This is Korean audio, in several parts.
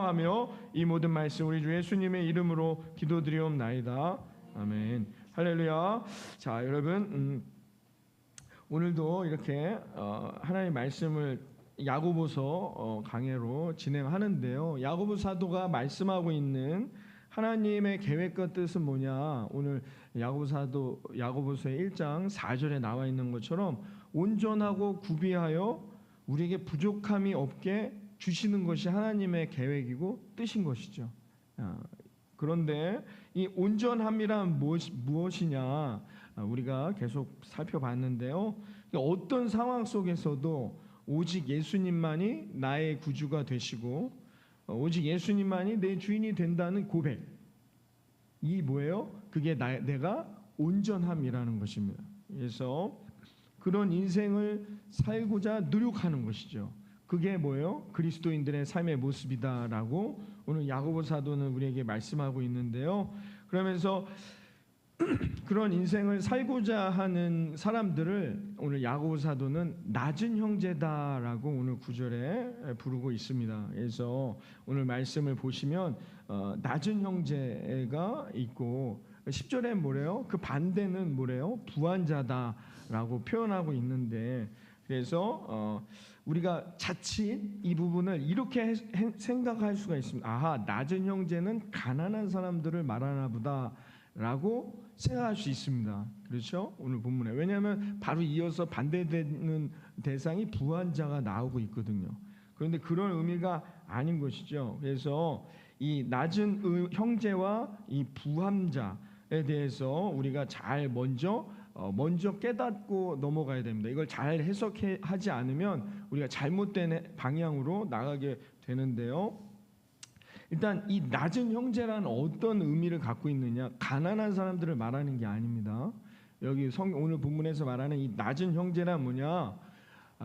하며 이 모든 말씀 우리 주 예수님의 이름으로 기도드리옵나이다. 아멘. 할렐루야. 자, 여러분, 오늘도 이렇게 하나님의 말씀을 야고보서 강해로 진행하는데요. 야고보 사도가 말씀하고 있는 하나님의 계획과 뜻은 뭐냐? 오늘 야고보서의 1장 4절에 나와 있는 것처럼 온전하고 구비하여 우리에게 부족함이 없게 주시는 것이 하나님의 계획이고 뜻인 것이죠. 그런데 이 온전함이란 무엇이냐? 우리가 계속 살펴봤는데요. 어떤 상황 속에서도 오직 예수님만이 나의 구주가 되시고 오직 예수님만이 내 주인이 된다는 고백. 이 뭐예요? 그게 내가 온전함이라는 것입니다. 그래서 그런 인생을 살고자 노력하는 것이죠. 그게 뭐예요? 그리스도인들의 삶의 모습이다라고 오늘 야고보 사도는 우리에게 말씀하고 있는데요. 그러면서 그런 인생을 살고자 하는 사람들을 오늘 야고보 사도는 낮은 형제다라고 오늘 9절에 부르고 있습니다. 그래서 오늘 말씀을 보시면 낮은 형제가 있고 10절에 뭐래요? 그 반대는 뭐래요? 부한자다라고 표현하고 있는데, 그래서 우리가 자칫 이 부분을 이렇게 생각할 수가 있습니다. 아하, 낮은 형제는 가난한 사람들을 말하나 보다라고 생각할 수 있습니다. 그렇죠? 오늘 본문에. 왜냐하면 바로 이어서 반대되는 대상이 부한자가 나오고 있거든요. 그런데 그런 의미가 아닌 것이죠. 그래서 이 낮은 형제와 이 부함자에 대해서 우리가 잘 먼저 깨닫고 넘어가야 됩니다. 이걸 잘 해석하지 않으면 우리가 잘못된 방향으로 나가게 되는데요. 일단 이 낮은 형제란 어떤 의미를 갖고 있느냐? 가난한 사람들을 말하는 게 아닙니다. 여기 오늘 본문에서 말하는 이 낮은 형제란 뭐냐?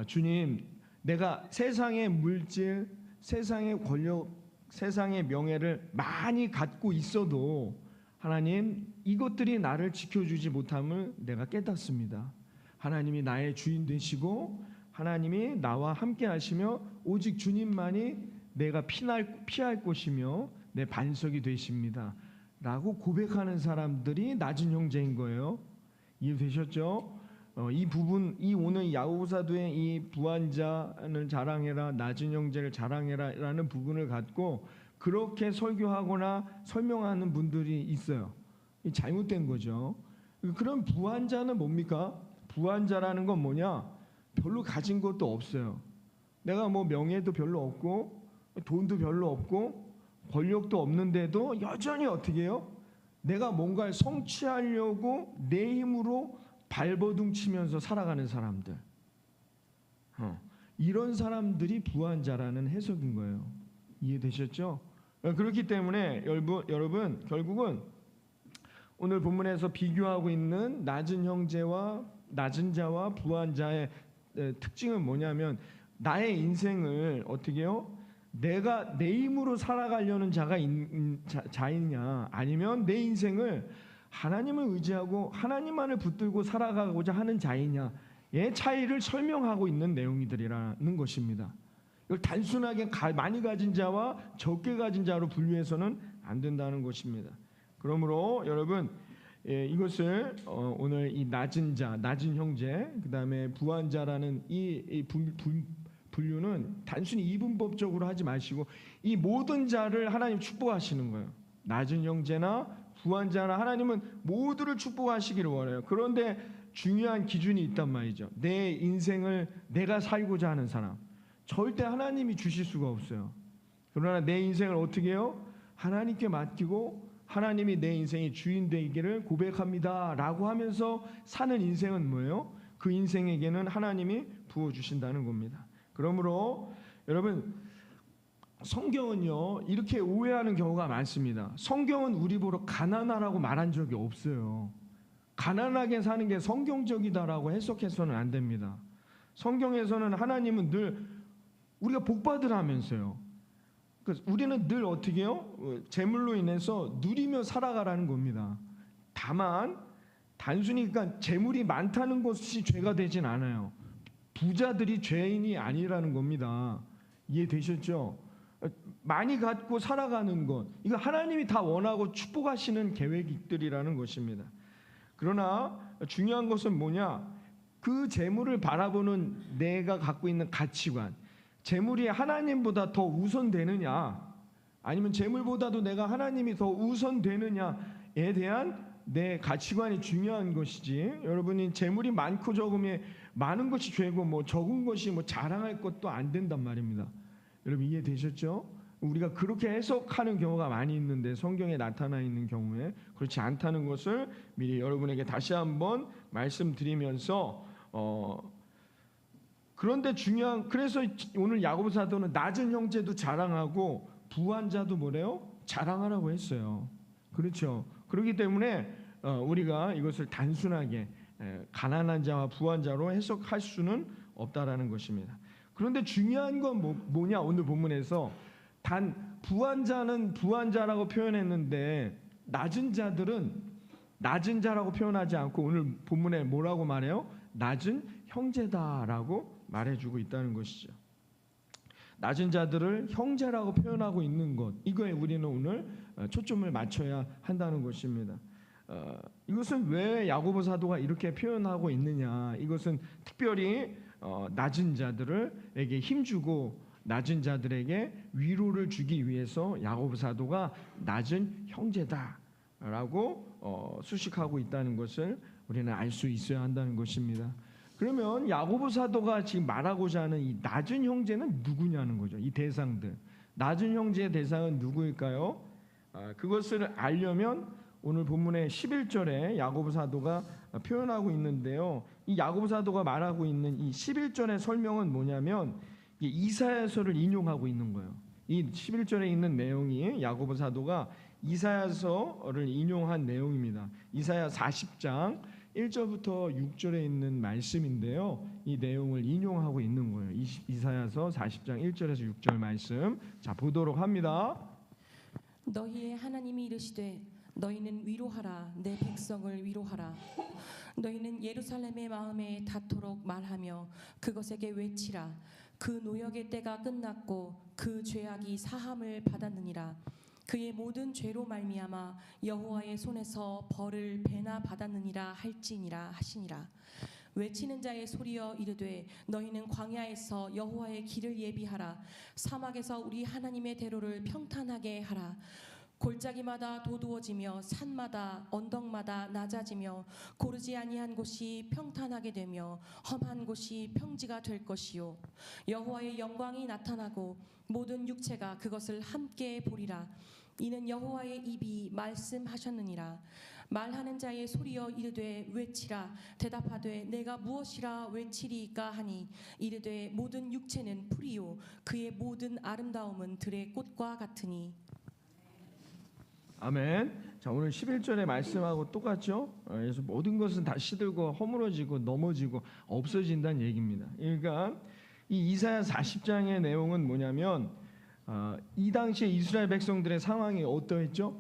주님, 내가 세상의 물질, 세상의 권력, 세상의 명예를 많이 갖고 있어도 하나님, 이것들이 나를 지켜주지 못함을 내가 깨닫습니다. 하나님이 나의 주인 되시고 하나님이 나와 함께 하시며 오직 주님만이 내가 피할 곳이며 내 반석이 되십니다 라고 고백하는 사람들이 낮은 형제인 거예요. 이해되셨죠? 이 부분, 이 오늘 야고보 사도의 이 부한자를 자랑해라, 낮은 형제를 자랑해라 라는 부분을 갖고 그렇게 설교하거나 설명하는 분들이 있어요. 잘못된 거죠. 그럼 부한자는 뭡니까? 부한자라는 건 뭐냐? 별로 가진 것도 없어요. 내가 뭐 명예도 별로 없고 돈도 별로 없고 권력도 없는데도 여전히 어떻게 해요? 내가 뭔가를 성취하려고 내 힘으로 발버둥 치면서 살아가는 사람들. 이런 사람들이 부한자라는 해석인 거예요. 이해되셨죠? 그렇기 때문에 여러분 결국은 오늘 본문에서 비교하고 있는 낮은 형제와 낮은 자와 부한 자의 특징은 뭐냐면 나의 인생을 어떻게 해요? 내가 내 힘으로 살아가려는 자이냐 아니면 내 인생을 하나님을 의지하고 하나님만을 붙들고 살아가고자 하는 자이냐의 차이를 설명하고 있는 내용들이라는 것입니다. 이걸 단순하게 많이 가진 자와 적게 가진 자로 분류해서는 안 된다는 것입니다. 그러므로 여러분 이것을 오늘 이 낮은 자, 낮은 형제, 그 다음에 부한 자라는 이 분류는 단순히 이분법적으로 하지 마시고 이 모든 자를 하나님 축복하시는 거예요. 낮은 형제나 부한 자나 하나님은 모두를 축복하시기를 원해요. 그런데 중요한 기준이 있단 말이죠. 내 인생을 내가 살고자 하는 사람 절대 하나님이 주실 수가 없어요. 그러나 내 인생을 어떻게 해요? 하나님께 맡기고 하나님이 내 인생의 주인 되기를 고백합니다 라고 하면서 사는 인생은 뭐예요? 그 인생에게는 하나님이 부어주신다는 겁니다. 그러므로 여러분 성경은요 이렇게 오해하는 경우가 많습니다. 성경은 우리 보러 가난하라고 말한 적이 없어요. 가난하게 사는 게 성경적이다라고 해석해서는 안 됩니다. 성경에서는 하나님은 늘 우리가 복 받으라면서요. 우리는 늘 어떻게 해요? 재물로 인해서 누리며 살아가라는 겁니다. 다만 단순히 그러니까 재물이 많다는 것이 죄가 되진 않아요. 부자들이 죄인이 아니라는 겁니다. 이해되셨죠? 많이 갖고 살아가는 것, 이거 하나님이 다 원하고 축복하시는 계획들이라는 것입니다. 그러나 중요한 것은 뭐냐? 그 재물을 바라보는 내가 갖고 있는 가치관, 재물이 하나님보다 더 우선되느냐, 아니면 재물보다도 내가 하나님이 더 우선되느냐에 대한 내 가치관이 중요한 것이지, 여러분이 재물이 많고 적음에 많은 것이 죄고 뭐 적은 것이 뭐 자랑할 것도 안 된단 말입니다. 여러분 이해되셨죠? 우리가 그렇게 해석하는 경우가 많이 있는데, 성경에 나타나 있는 경우에 그렇지 않다는 것을 미리 여러분에게 다시 한번 말씀드리면서, 그런데 그래서 오늘 야고보 사도는 낮은 형제도 자랑하고 부한 자도 뭐래요? 자랑하라고 했어요. 그렇죠? 그렇기 때문에 우리가 이것을 단순하게 가난한 자와 부한 자로 해석할 수는 없다라는 것입니다. 그런데 중요한 건 뭐냐? 오늘 본문에서 단 부한 자는 부한 자라고 표현했는데 낮은 자들은 낮은 자라고 표현하지 않고 오늘 본문에 뭐라고 말해요? 낮은 형제다라고 말해주고 있다는 것이죠. 낮은 자들을 형제라고 표현하고 있는 것, 이거에 우리는 오늘 초점을 맞춰야 한다는 것입니다. 이것은 왜 야고보 사도가 이렇게 표현하고 있느냐? 이것은 특별히 낮은 자들에게 힘주고 낮은 자들에게 위로를 주기 위해서 야고보 사도가 낮은 형제다라고 수식하고 있다는 것을 우리는 알 수 있어야 한다는 것입니다. 그러면 야고보 사도가 지금 말하고자 하는 이 낮은 형제는 누구냐는 거죠. 이 대상들, 낮은 형제의 대상은 누구일까요? 그것을 알려면 오늘 본문의 11절에 야고보 사도가 표현하고 있는데요, 이 야고보 사도가 말하고 있는 이 11절의 설명은 뭐냐면 이사야서를 인용하고 있는 거예요. 이 11절에 있는 내용이 야고보 사도가 이사야서를 인용한 내용입니다. 이사야 40장 1절부터 6절에 있는 말씀인데요, 이 내용을 인용하고 있는 거예요. 이사야서 40장 1절에서 6절 말씀, 자 보도록 합니다. 너희의 하나님이 이르시되 너희는 위로하라, 내 백성을 위로하라. 너희는 예루살렘의 마음에 닿도록 말하며 그것에게 외치라. 그 노역의 때가 끝났고 그 죄악이 사함을 받았느니라. 그의 모든 죄로 말미암아 여호와의 손에서 벌을 배나 받았느니라 할지니라 하시니라. 외치는 자의 소리여 이르되 너희는 광야에서 여호와의 길을 예비하라. 사막에서 우리 하나님의 대로를 평탄하게 하라. 골짜기마다 도두어지며 산마다 언덕마다 낮아지며 고르지 아니한 곳이 평탄하게 되며 험한 곳이 평지가 될 것이요, 여호와의 영광이 나타나고 모든 육체가 그것을 함께 보리라. 이는 여호와의 입이 말씀하셨느니라. 말하는 자의 소리여 이르되 외치라. 대답하되 내가 무엇이라 외치리까 하니 이르되 모든 육체는 풀이요 그의 모든 아름다움은 들의 꽃과 같으니. 아멘. 자, 오늘 11절의 말씀하고 똑같죠? 그래서 모든 것은 다 시들고 허물어지고 넘어지고 없어진다는 얘기입니다. 그러니까 이 이사야 40장의 내용은 뭐냐면, 이 당시에 이스라엘 백성들의 상황이 어떠했죠?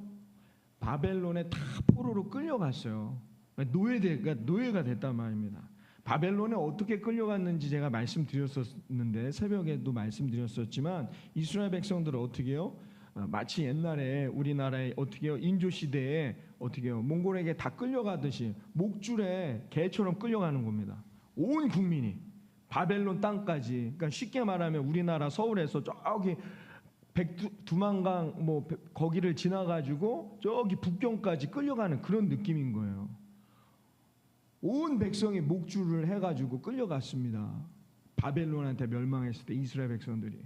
바벨론에 다 포로로 끌려갔어요. 노예가 됐단 말입니다. 바벨론에 어떻게 끌려갔는지 제가 말씀드렸었는데, 새벽에도 말씀드렸었지만, 이스라엘 백성들은 어떻게 해요? 마치 옛날에 우리나라의 어떻게요? 인조 시대에 어떻게요? 몽골에게 다 끌려가듯이 목줄에 개처럼 끌려가는 겁니다. 온 국민이 바벨론 땅까지. 그러니까 쉽게 말하면 우리나라 서울에서 저기 두만강 뭐 거기를 지나가지고 저기 북경까지 끌려가는 그런 느낌인 거예요. 온 백성이 목줄을 해가지고 끌려갔습니다. 바벨론한테 멸망했을 때 이스라엘 백성들이.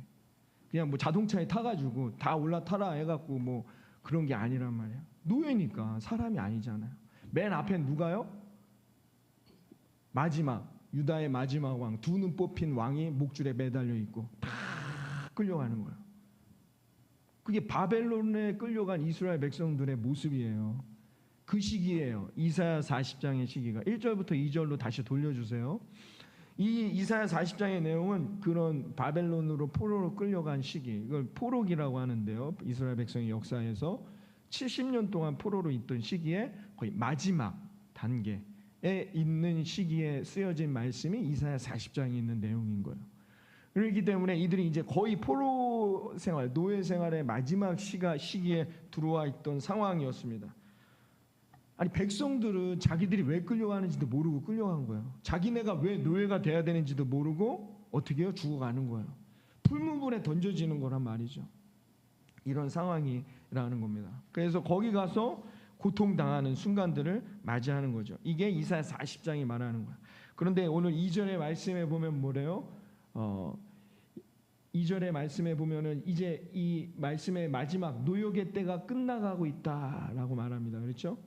그냥 뭐 자동차에 타가지고 다 올라타라 해갖고 뭐 그런 게 아니란 말이야. 노예니까 사람이 아니잖아요. 맨 앞에 누가요? 마지막 유다의 마지막 왕, 두 눈 뽑힌 왕이 목줄에 매달려 있고 다 끌려가는 거예요. 그게 바벨론에 끌려간 이스라엘 백성들의 모습이에요. 그 시기예요. 이사야 40장의 시기가. 1절부터 2절로 다시 돌려주세요. 이 이사야 40장의 내용은 그런 바벨론으로 포로로 끌려간 시기, 이걸 포로기라고 하는데요, 이스라엘 백성의 역사에서 70년 동안 포로로 있던 시기에 거의 마지막 단계에 있는 시기에 쓰여진 말씀이 이사야 40장에 있는 내용인 거예요. 그렇기 때문에 이들이 이제 거의 포로 생활, 노예 생활의 마지막 시기에 들어와 있던 상황이었습니다. 아니 백성들은 자기들이 왜 끌려가는지도 모르고 끌려간 거예요. 자기네가 왜 노예가 돼야 되는지도 모르고 어떻게 해요? 죽어가는 거예요. 풀무불에 던져지는 거란 말이죠. 이런 상황이라는 겁니다. 그래서 거기 가서 고통당하는 순간들을 맞이하는 거죠. 이게 이사야 40장이 말하는 거예요. 그런데 오늘 2절의 말씀에 보면 뭐래요? 2절의 말씀에 보면은 이제 이 말씀의 마지막 노역의 때가 끝나가고 있다라고 말합니다. 그렇죠?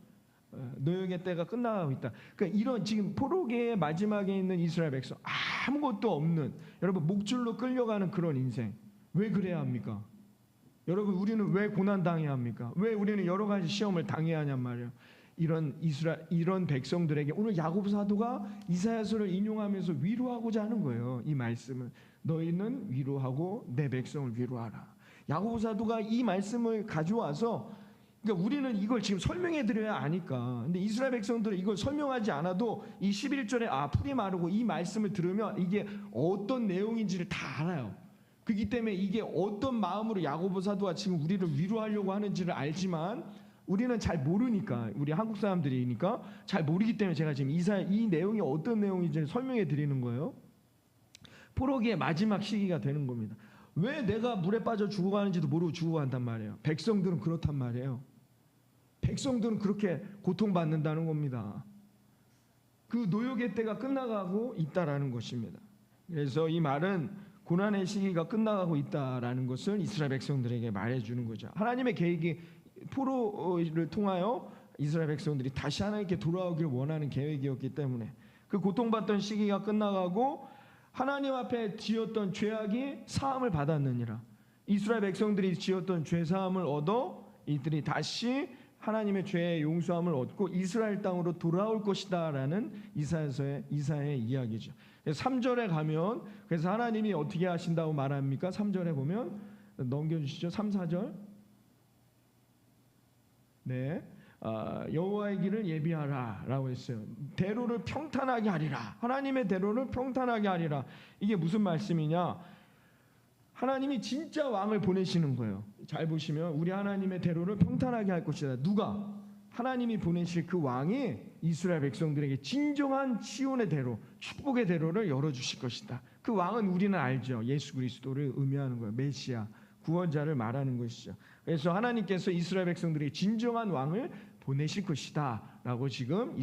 노역의 때가 끝나가고 있다. 그러니까 이런 지금 포로기의 마지막에 있는 이스라엘 백성, 아무것도 없는, 여러분 목줄로 끌려가는 그런 인생. 왜 그래야 합니까? 여러분 우리는 왜 고난 당해야 합니까? 왜 우리는 여러 가지 시험을 당해야 하냔 말이에요. 이런 백성들에게 오늘 야고보 사도가 이사야서를 인용하면서 위로하고자 하는 거예요. 이 말씀을 너희는 위로하고 내 백성을 위로하라. 야고보 사도가 이 말씀을 가져와서, 그러니까 우리는 이걸 지금 설명해 드려야 아니까. 근데 이스라엘 백성들은 이걸 설명하지 않아도 이 11절에 풀이 마르고 이 말씀을 들으면 이게 어떤 내용인지를 다 알아요. 그렇기 때문에 이게 어떤 마음으로 야고보 사도가 지금 우리를 위로하려고 하는지를 알지만 우리는 잘 모르니까, 우리 한국 사람들이니까 잘 모르기 때문에 제가 지금 이 내용이 어떤 내용인지 설명해 드리는 거예요. 포로기의 마지막 시기가 되는 겁니다. 왜 내가 물에 빠져 죽어가는지도 모르고 죽어간단 말이에요. 백성들은 그렇단 말이에요. 백성들은 그렇게 고통받는다는 겁니다. 그 노역의 때가 끝나가고 있다라는 것입니다. 그래서 이 말은 고난의 시기가 끝나가고 있다라는 것을 이스라엘 백성들에게 말해주는 거죠. 하나님의 계획이 포로를 통하여 이스라엘 백성들이 다시 하나님께 돌아오기를 원하는 계획이었기 때문에 그 고통받던 시기가 끝나가고 하나님 앞에 지었던 죄악이 사함을 받았느니라. 이스라엘 백성들이 지었던 죄 사함을 얻어 이들이 다시 하나님의 죄의 용서함을 얻고 이스라엘 땅으로 돌아올 것이다라는 이사야의 이야기죠. 3절에 가면 그래서 하나님이 어떻게 하신다고 말합니까? 3절에 보면 넘겨주시죠. 3, 4절. 네, 여호와의 길을 예비하라라고 했어요. 대로를 평탄하게 하리라. 하나님의 대로를 평탄하게 하리라. 이게 무슨 말씀이냐? 하나님이 진짜 왕을 보내시는 거예요. 잘 보시면 우리 하나님의 대로를 평탄하게 할 것이다. 누가? 하나님이 보내실 그 왕이 이스라엘 백성들에게 진정한 시온의 대로, 축복의 대로를 열어주실 것이다. 그 왕은 우리는 알죠. 예수 그리스도를 의미하는 거예요. 메시아, 구원자를 말하는 것이죠. 그래서 하나님께서 이스라엘 백성들에게 진정한 왕을 보내실 것이다 라고 지금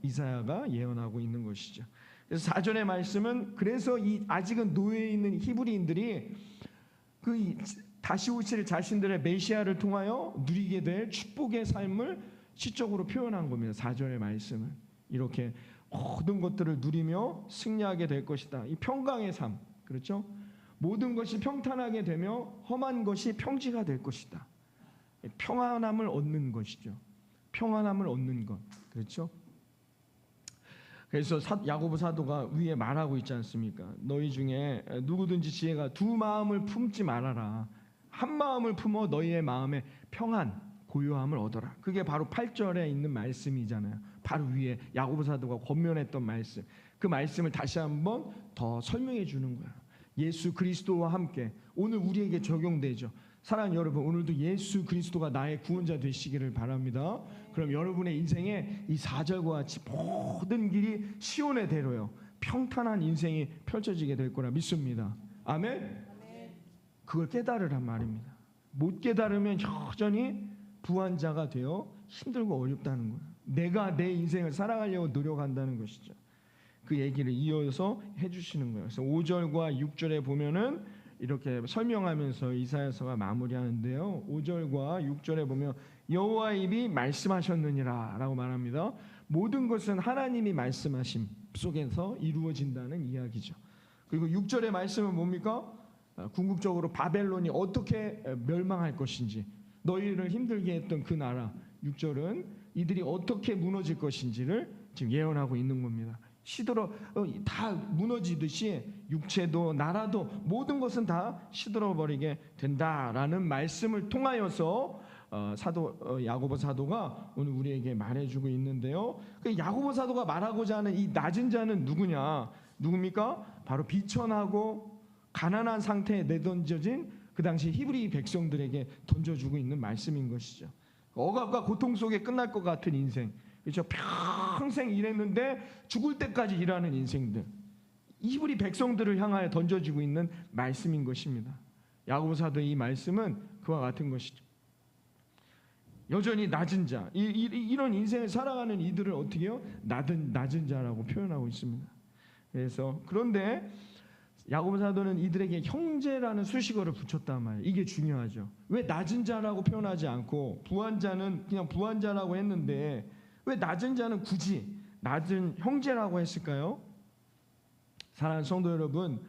이사야가 예언하고 있는 것이죠. 그래서 4절의 말씀은 그래서 이 아직은 노예에 있는 히브리인들이 그 다시 오실 자신들의 메시아를 통하여 누리게 될 축복의 삶을 시적으로 표현한 겁니다. 4절의 말씀은 이렇게 모든 것들을 누리며 승리하게 될 것이다. 이 평강의 삶, 그렇죠? 모든 것이 평탄하게 되며 험한 것이 평지가 될 것이다. 평안함을 얻는 것이죠. 평안함을 얻는 것, 그렇죠? 그래서 야고보 사도가 위에 말하고 있지 않습니까? 너희 중에 누구든지 지혜가 두 마음을 품지 말아라. 한 마음을 품어 너희의 마음에 평안, 고요함을 얻어라. 그게 바로 8절에 있는 말씀이잖아요. 바로 위에 야고보 사도가 권면했던 말씀. 그 말씀을 다시 한번 더 설명해 주는 거예요. 예수 그리스도와 함께 오늘 우리에게 적용되죠. 사랑하는 여러분, 오늘도 예수 그리스도가 나의 구원자 되시기를 바랍니다. 그럼 여러분의 인생에 이 4절과 같이 모든 길이 시온의 대로요, 평탄한 인생이 펼쳐지게 될 거라 믿습니다. 아멘? 그걸 깨달으란 말입니다. 못 깨달으면 여전히 부한자가 되어 힘들고 어렵다는 거예요. 내가 내 인생을 살아가려고 노력한다는 것이죠. 그 얘기를 이어서 해주시는 거예요. 그래서 5절과 6절에 보면은 이렇게 설명하면서 이사야서가 마무리하는데요. 5절과 6절에 보면 여호와의 입이 말씀하셨느니라 라고 말합니다. 모든 것은 하나님이 말씀하심 속에서 이루어진다는 이야기죠. 그리고 6절의 말씀은 뭡니까? 궁극적으로 바벨론이 어떻게 멸망할 것인지, 너희를 힘들게 했던 그 나라, 6절은 이들이 어떻게 무너질 것인지를 지금 예언하고 있는 겁니다. 시들어 다 무너지듯이 육체도 나라도 모든 것은 다 시들어 버리게 된다라는 말씀을 통하여서 야고보 사도가 오늘 우리에게 말해주고 있는데요. 그 야고보 사도가 말하고자 하는 이 낮은 자는 누굽니까? 바로 비천하고 가난한 상태에 내던져진 그 당시 히브리 백성들에게 던져주고 있는 말씀인 것이죠. 억압과 고통 속에 끝날 것 같은 인생, 그렇죠? 평생 일했는데 죽을 때까지 일하는 인생들, 히브리 백성들을 향하여 던져지고 있는 말씀인 것입니다. 야고보 사도의 이 말씀은 그와 같은 것이죠. 여전히 낮은 자, 이런 인생을 살아가는 이들을 어떻게 해요? 낮은 자라고 표현하고 있습니다. 그래서 그런데 야고보 사도는 이들에게 형제라는 수식어를 붙였단 말이에요. 이게 중요하죠. 왜 낮은 자라고 표현하지 않고 부한 자는 그냥 부한 자라고 했는데 왜 낮은 자는 굳이 낮은 형제라고 했을까요? 사랑하는 성도 여러분,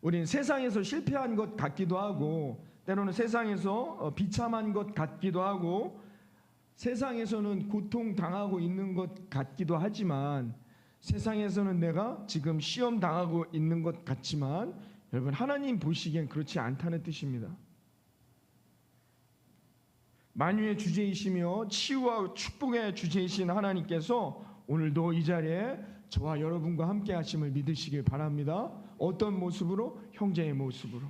우리는 세상에서 실패한 것 같기도 하고 때로는 세상에서 비참한 것 같기도 하고 세상에서는 고통당하고 있는 것 같기도 하지만 세상에서는 내가 지금 시험 당하고 있는 것 같지만 여러분 하나님 보시기엔 그렇지 않다는 뜻입니다. 만유의 주제이시며 치유와 축복의 주제이신 하나님께서 오늘도 이 자리에 저와 여러분과 함께 하심을 믿으시길 바랍니다. 어떤 모습으로? 형제의 모습으로.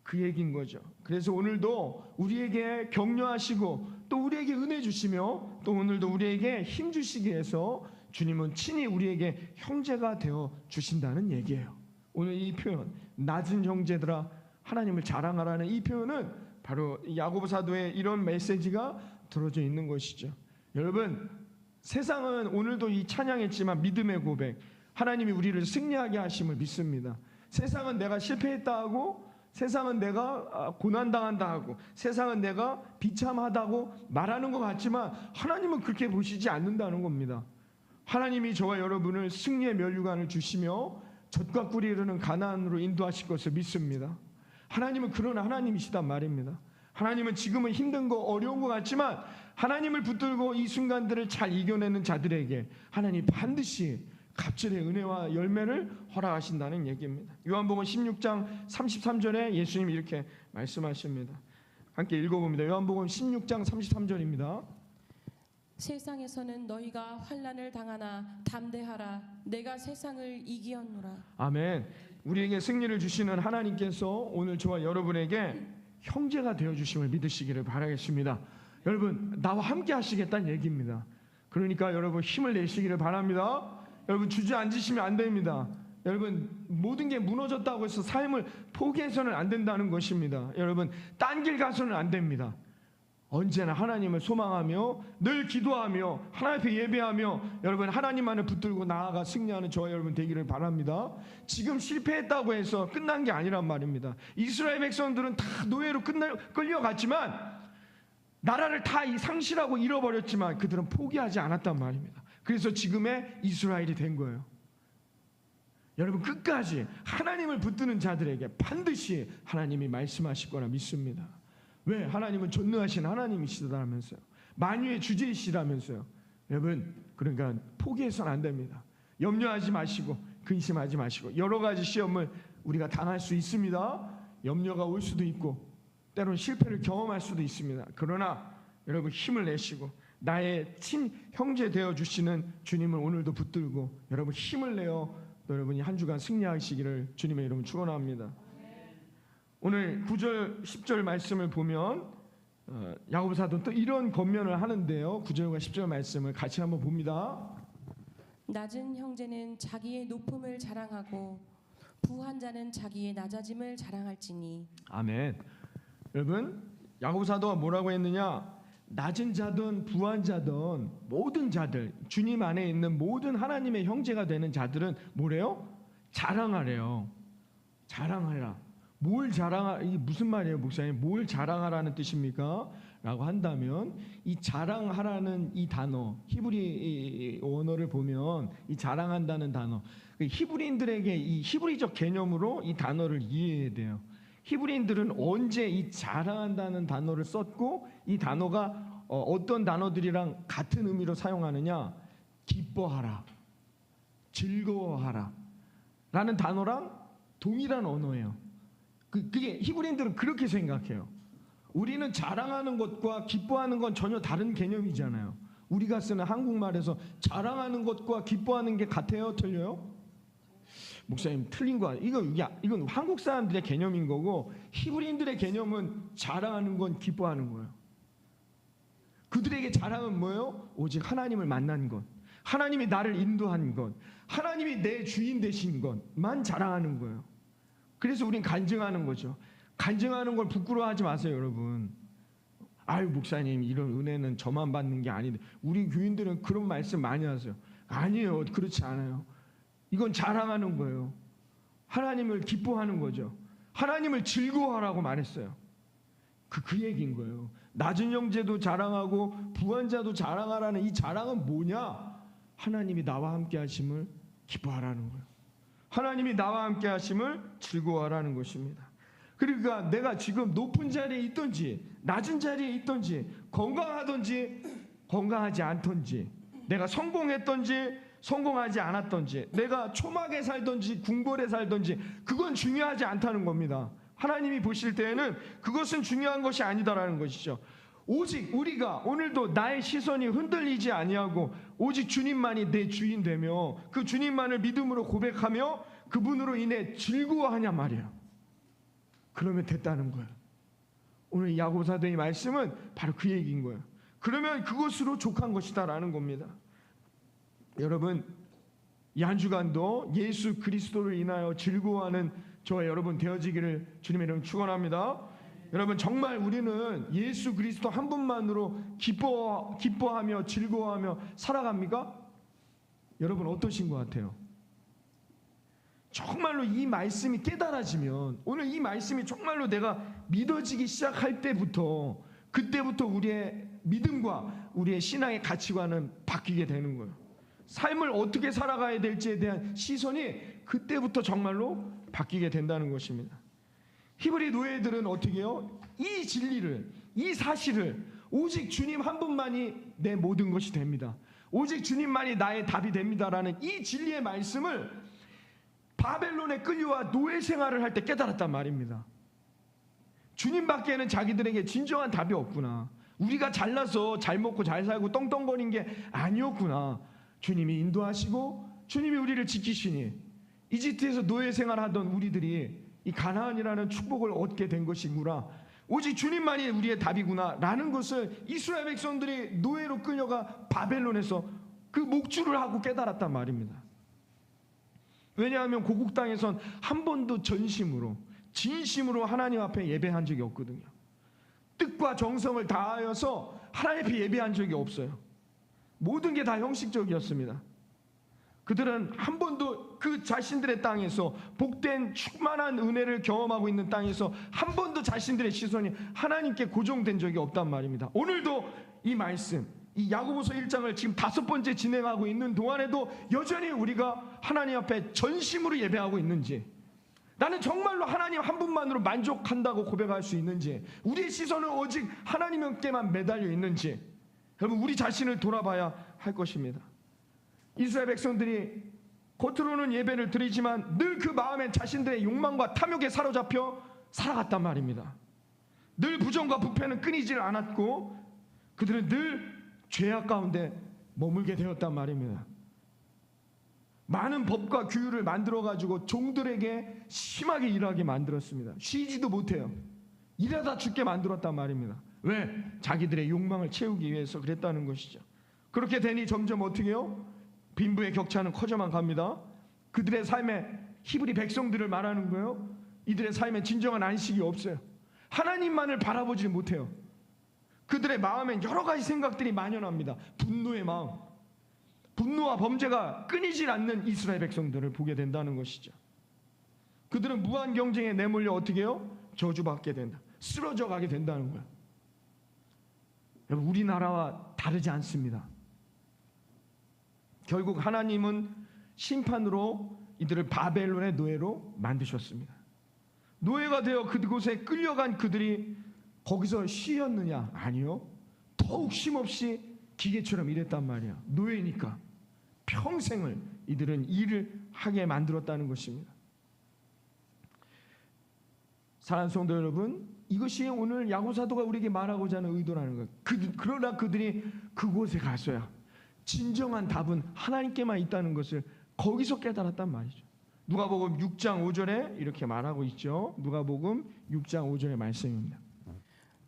그 얘기인 거죠. 그래서 오늘도 우리에게 격려하시고 또 우리에게 은혜 주시며 또 오늘도 우리에게 힘 주시기 위해서 주님은 친히 우리에게 형제가 되어 주신다는 얘기예요. 오늘 이 표현, 낮은 형제들아 하나님을 자랑하라는 이 표현은 바로 야고보 사도의 이런 메시지가 들어져 있는 것이죠. 여러분, 세상은 오늘도 이 찬양했지만 믿음의 고백, 하나님이 우리를 승리하게 하심을 믿습니다. 세상은 내가 실패했다 하고 세상은 내가 고난당한다 하고 세상은 내가 비참하다고 말하는 것 같지만 하나님은 그렇게 보시지 않는다는 겁니다. 하나님이 저와 여러분을 승리의 면류관을 주시며 젖과 꿀이 흐르는 가나안으로 인도하실 것을 믿습니다. 하나님은 그런 하나님이시단 말입니다. 하나님은 지금은 힘든 거 어려운 것 같지만 하나님을 붙들고 이 순간들을 잘 이겨내는 자들에게 하나님 반드시 갑절의 은혜와 열매를 허락하신다는 얘기입니다. 요한복음 16장 33절에 예수님이 이렇게 말씀하십니다. 함께 읽어봅니다. 요한복음 16장 33절입니다. 세상에서는 너희가 환난을 당하나 담대하라 내가 세상을 이기었노라. 아멘. 우리에게 승리를 주시는 하나님께서 오늘 저와 여러분에게 형제가 되어주심을 믿으시기를 바라겠습니다. 여러분 나와 함께 하시겠다는 얘기입니다. 그러니까 여러분 힘을 내시기를 바랍니다. 여러분 주저앉으시면 안 됩니다. 여러분 모든 게 무너졌다고 해서 삶을 포기해서는 안 된다는 것입니다. 여러분 딴 길 가서는 안 됩니다. 언제나 하나님을 소망하며 늘 기도하며 하나님 앞에 예배하며 여러분 하나님만을 붙들고 나아가 승리하는 저와 여러분 되기를 바랍니다. 지금 실패했다고 해서 끝난 게 아니란 말입니다. 이스라엘 백성들은 다 노예로 끌려갔지만 나라를 다 상실하고 잃어버렸지만 그들은 포기하지 않았단 말입니다. 그래서 지금의 이스라엘이 된 거예요. 여러분 끝까지 하나님을 붙드는 자들에게 반드시 하나님이 말씀하실 거라 믿습니다. 왜? 하나님은 전능하신 하나님이시다면서요. 만유의 주제이시라면서요. 여러분 그러니까 포기해서는 안 됩니다. 염려하지 마시고 근심하지 마시고 여러 가지 시험을 우리가 당할 수 있습니다. 염려가 올 수도 있고 때로는 실패를 경험할 수도 있습니다. 그러나 여러분 힘을 내시고 나의 친 형제 되어 주시는 주님을 오늘도 붙들고 여러분 힘을 내어 여러분이 한 주간 승리하시기를 주님의 이름으로 축원합니다. 오늘 9절 10절 말씀을 보면 야고보 사도는 또 이런 권면을 하는데요. 9절과 10절 말씀을 같이 한번 봅니다. 낮은 형제는 자기의 높음을 자랑하고 부한 자는 자기의 낮아짐을 자랑할지니. 아멘. 여러분 야고보 사도가 뭐라고 했느냐? 낮은 자든 부한 자든 모든 자들 주님 안에 있는 모든 하나님의 형제가 되는 자들은 뭐래요? 자랑하래요. 자랑하라. 뭘 자랑하? 이게 무슨 말이에요, 목사님? 뭘 자랑하라는 뜻입니까? 라고 한다면 이 자랑하라는 이 단어 히브리 언어를 보면 이 자랑한다는 단어 히브리인들에게 이 히브리적 개념으로 이 단어를 이해해야 돼요. 히브리인들은 언제 이 자랑한다는 단어를 썼고 이 단어가 어떤 단어들이랑 같은 의미로 사용하느냐? 기뻐하라, 즐거워하라 라는 단어랑 동일한 언어예요. 그게 히브리인들은 그렇게 생각해요. 우리는 자랑하는 것과 기뻐하는 건 전혀 다른 개념이잖아요. 우리가 쓰는 한국말에서 자랑하는 것과 기뻐하는 게 같아요? 틀려요? 목사님 틀린 거 아니에요? 이건 한국 사람들의 개념인 거고 히브리인들의 개념은 자랑하는 건 기뻐하는 거예요. 그들에게 자랑은 뭐예요? 오직 하나님을 만난 것, 하나님이 나를 인도한 것, 하나님이 내 주인 되신 것만 자랑하는 거예요. 그래서 우린 간증하는 거죠. 간증하는 걸 부끄러워하지 마세요, 여러분. 아유, 목사님, 이런 은혜는 저만 받는 게 아닌데. 우리 교인들은 그런 말씀 많이 하세요. 아니에요, 그렇지 않아요. 이건 자랑하는 거예요. 하나님을 기뻐하는 거죠. 하나님을 즐거워하라고 말했어요. 그 얘기인 거예요. 낮은 형제도 자랑하고 부한자도 자랑하라는 이 자랑은 뭐냐? 하나님이 나와 함께 하심을 기뻐하라는 거예요. 하나님이 나와 함께 하심을 즐거워하라는 것입니다. 그러니까 내가 지금 높은 자리에 있든지 낮은 자리에 있든지 건강하든지 건강하지 않든지 내가 성공했든지 성공하지 않았든지 내가 초막에 살든지 궁궐에 살든지 그건 중요하지 않다는 겁니다. 하나님이 보실 때에는 그것은 중요한 것이 아니다라는 것이죠. 오직 우리가 오늘도 나의 시선이 흔들리지 아니하고 오직 주님만이 내 주인 되며 그 주님만을 믿음으로 고백하며 그분으로 인해 즐거워하냐 말이에요. 그러면 됐다는 거예요. 오늘 야고보 사도의 말씀은 바로 그 얘기인 거예요. 그러면 그것으로 족한 것이다라는 겁니다. 여러분, 이 한 주간도 예수 그리스도를 인하여 즐거워하는 저와 여러분 되어지기를 주님의 이름으로 축원합니다. 여러분, 정말 우리는 예수 그리스도 한 분만으로 기뻐하며 즐거워하며 살아갑니까? 여러분 어떠신 것 같아요? 정말로 이 말씀이 깨달아지면 오늘 이 말씀이 정말로 내가 믿어지기 시작할 때부터 그때부터 우리의 믿음과 우리의 신앙의 가치관은 바뀌게 되는 거예요. 삶을 어떻게 살아가야 될지에 대한 시선이 그때부터 정말로 바뀌게 된다는 것입니다. 히브리 노예들은 어떻게 해요? 이 진리를, 이 사실을 오직 주님 한 분만이 내 모든 것이 됩니다. 오직 주님만이 나의 답이 됩니다라는 이 진리의 말씀을 바벨론에 끌려와 노예 생활을 할 때 깨달았단 말입니다. 주님밖에는 자기들에게 진정한 답이 없구나. 우리가 잘나서 잘 먹고 잘 살고 떵떵거린 게 아니었구나. 주님이 인도하시고 주님이 우리를 지키시니 이집트에서 노예 생활하던 우리들이 이 가나안이라는 축복을 얻게 된 것이구나. 오직 주님만이 우리의 답이구나 라는 것을 이스라엘 백성들이 노예로 끌려가 바벨론에서 그 목줄을 하고 깨달았단 말입니다. 왜냐하면 고국 땅에선 한 번도 전심으로 진심으로 하나님 앞에 예배한 적이 없거든요. 뜻과 정성을 다하여서 하나님 앞에 예배한 적이 없어요. 모든 게 다 형식적이었습니다. 그들은 한 번도 그 자신들의 땅에서 복된 충만한 은혜를 경험하고 있는 땅에서 한 번도 자신들의 시선이 하나님께 고정된 적이 없단 말입니다. 오늘도 이 말씀, 이 야고보서 1장을 지금 5번째 진행하고 있는 동안에도 여전히 우리가 하나님 앞에 전심으로 예배하고 있는지, 나는 정말로 하나님 한 분만으로 만족한다고 고백할 수 있는지, 우리의 시선은 오직 하나님께만 매달려 있는지, 여러분 우리 자신을 돌아봐야 할 것입니다. 이스라엘 백성들이 겉으로는 예배를 드리지만 늘 그 마음엔 자신들의 욕망과 탐욕에 사로잡혀 살아갔단 말입니다. 늘 부정과 부패는 끊이질 않았고 그들은 늘 죄악 가운데 머물게 되었단 말입니다. 많은 법과 규율을 만들어가지고 종들에게 심하게 일하게 만들었습니다. 쉬지도 못해요. 일하다 죽게 만들었단 말입니다. 왜? 자기들의 욕망을 채우기 위해서 그랬다는 것이죠. 그렇게 되니 점점 어떻게 해요? 빈부의 격차는 커져만 갑니다. 그들의 삶에 히브리 백성들을 말하는 거예요. 이들의 삶에 진정한 안식이 없어요. 하나님만을 바라보지 못해요. 그들의 마음엔 여러 가지 생각들이 만연합니다. 분노의 마음, 분노와 범죄가 끊이질 않는 이스라엘 백성들을 보게 된다는 것이죠. 그들은 무한 경쟁에 내몰려 어떻게 해요? 저주받게 된다. 쓰러져 가게 된다는 거예요. 여러분, 우리나라와 다르지 않습니다. 결국 하나님은 심판으로 이들을 바벨론의 노예로 만드셨습니다. 노예가 되어 그곳에 끌려간 그들이 거기서 쉬었느냐? 아니요. 더욱 쉼없이 기계처럼 일했단 말이야. 노예니까 평생을 이들은 일을 하게 만들었다는 것입니다. 사랑하는 성도 여러분, 이것이 오늘 야고보 사도가 우리에게 말하고자 하는 의도라는 거예요. 그러나 그들이 그곳에 가서야 진정한 답은 하나님께만 있다는 것을 거기서 깨달았단 말이죠. 누가복음 6장 5절에 이렇게 말하고 있죠. 누가복음 6장 5절의 말씀입니다.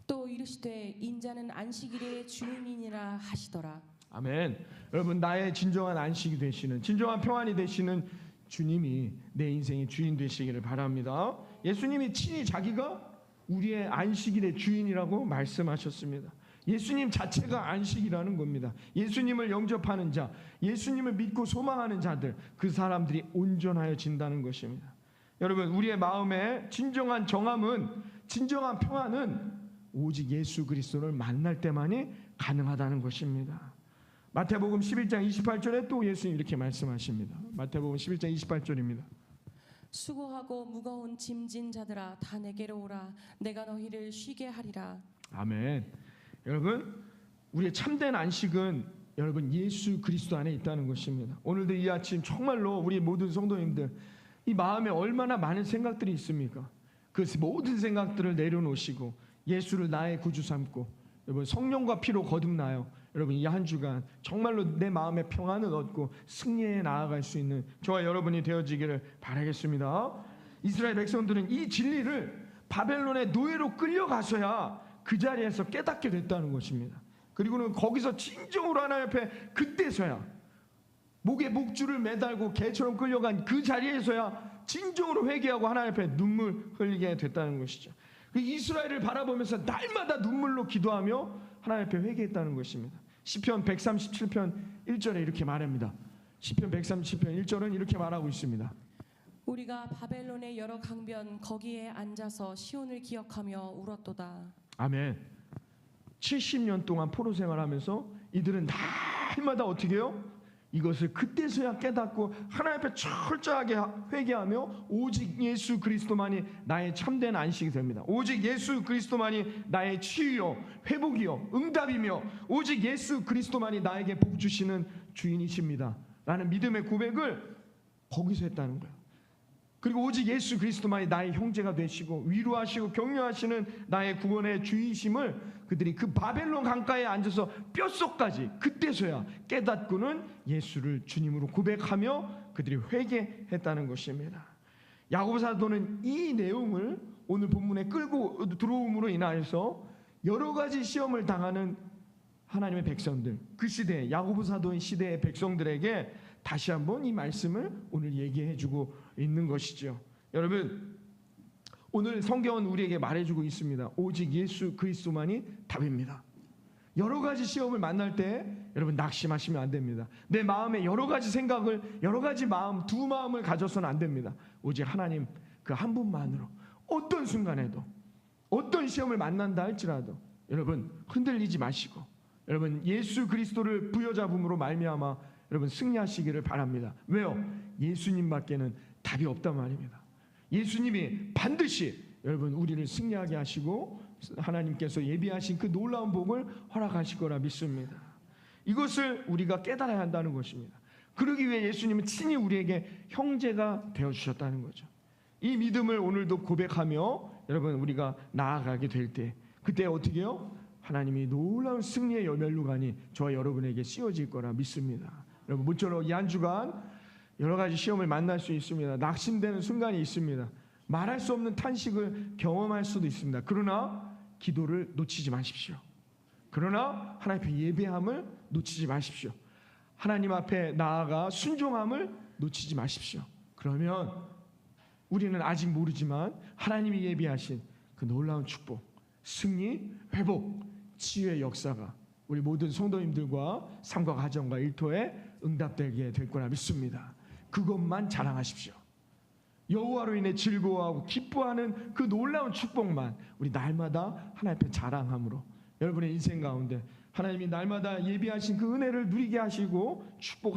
또 이르시되 인자는 안식일의 주인이니라 하시더라. 아멘. 여러분, 나의 진정한 안식이 되시는, 진정한 평안이 되시는 주님이 내 인생의 주인 되시기를 바랍니다. 예수님이 친히 자기가 우리의 안식일의 주인이라고 말씀하셨습니다. 예수님 자체가 안식이라는 겁니다. 예수님을 영접하는 자, 예수님을 믿고 소망하는 자들, 그 사람들이 온전하여진다는 것입니다. 여러분, 우리의 마음의 진정한 정함은, 진정한 평안은 오직 예수 그리스도를 만날 때만이 가능하다는 것입니다. 마태복음 11장 28절에 또 예수님 이렇게 말씀하십니다. 마태복음 11장 28절입니다. 수고하고 무거운 짐진 자들아 다 내게로 오라. 내가 너희를 쉬게 하리라. 아멘. 여러분, 우리의 참된 안식은 여러분 예수 그리스도 안에 있다는 것입니다. 오늘도 이 아침 정말로 우리 모든 성도님들 이 마음에 얼마나 많은 생각들이 있습니까? 그 모든 생각들을 내려놓으시고 예수를 나의 구주 삼고 여러분 성령과 피로 거듭나요. 여러분 이 한 주간 정말로 내 마음의 평안을 얻고 승리에 나아갈 수 있는 저와 여러분이 되어지기를 바라겠습니다. 이스라엘 백성들은 이 진리를 바벨론의 노예로 끌려가서야 그 자리에서 깨닫게 됐다는 것입니다. 그리고는 거기서 진정으로 하나님 앞에 그때서야 목에 목줄을 매달고 개처럼 끌려간 그 자리에서야 진정으로 회개하고 하나님 앞에 눈물 흘리게 됐다는 것이죠. 이스라엘을 바라보면서 날마다 눈물로 기도하며 하나님 앞에 회개했다는 것입니다. 시편 137편 1절에 이렇게 말합니다. 시편 137편 1절은 이렇게 말하고 있습니다. 우리가 바벨론의 여러 강변 거기에 앉아서 시온을 기억하며 울었도다. 아멘. 70년 동안 포로 생활하면서 이들은 날마다 어떻게 해요? 이것을 그때서야 깨닫고 하나님 앞에 철저하게 회개하며 오직 예수 그리스도만이 나의 참된 안식이 됩니다. 오직 예수 그리스도만이 나의 치유요 회복이요 응답이며 오직 예수 그리스도만이 나에게 복 주시는 주인이십니다 라는 믿음의 고백을 거기서 했다는 거예요. 그리고 오직 예수 그리스도만이 나의 형제가 되시고 위로하시고 격려하시는 나의 구원의 주이심을 그들이 그 바벨론 강가에 앉아서 뼛속까지 그때서야 깨닫고는 예수를 주님으로 고백하며 그들이 회개했다는 것입니다. 야고보 사도는 이 내용을 오늘 본문에 끌고 들어옴으로 인하여서 여러 가지 시험을 당하는 하나님의 백성들, 그 시대 야고보 사도의 시대의 백성들에게 다시 한번 이 말씀을 오늘 얘기해주고 있는 것이죠. 여러분, 오늘 성경은 우리에게 말해주고 있습니다. 오직 예수 그리스도만이 답입니다. 여러 가지 시험을 만날 때 여러분 낙심하시면 안 됩니다. 내 마음에 여러 가지 생각을, 여러 가지 마음, 두 마음을 가져서는 안 됩니다. 오직 하나님 그 한 분만으로 어떤 순간에도 어떤 시험을 만난다 할지라도 여러분 흔들리지 마시고 여러분 예수 그리스도를 부여잡음으로 말미암아 여러분 승리하시기를 바랍니다. 왜요? 예수님밖에는 답이 없단 말입니다. 예수님이 반드시 여러분 우리를 승리하게 하시고 하나님께서 예비하신 그 놀라운 복을 허락하실 거라 믿습니다. 이것을 우리가 깨달아야 한다는 것입니다. 그러기 위해 예수님은 친히 우리에게 형제가 되어주셨다는 거죠. 이 믿음을 오늘도 고백하며 여러분 우리가 나아가게 될 때 그때 어떻게 해요? 하나님이 놀라운 승리의 열멜루간이 저와 여러분에게 씌워질 거라 믿습니다. 여러분 모쪼록 이 한 주간 여러 가지 시험을 만날 수 있습니다. 낙심되는 순간이 있습니다. 말할 수 없는 탄식을 경험할 수도 있습니다. 그러나 기도를 놓치지 마십시오. 그러나 하나님 앞에 예배함을 놓치지 마십시오. 하나님 앞에 나아가 순종함을 놓치지 마십시오. 그러면 우리는 아직 모르지만 하나님이 예비하신 그 놀라운 축복, 승리, 회복, 치유의 역사가 우리 모든 성도님들과 삶과 가정과 일터에 응답되게 될 거라 믿습니다. 그것만 자랑하십시오. 여호와로 인해 즐거워하고 기뻐하는 그 놀라운 축복만 우리 날마다 하나님 앞에 자랑함으로 여러분의 인생 가운데 하나님이 날마다 예비하신 그 은혜를 누리게 하시고 축복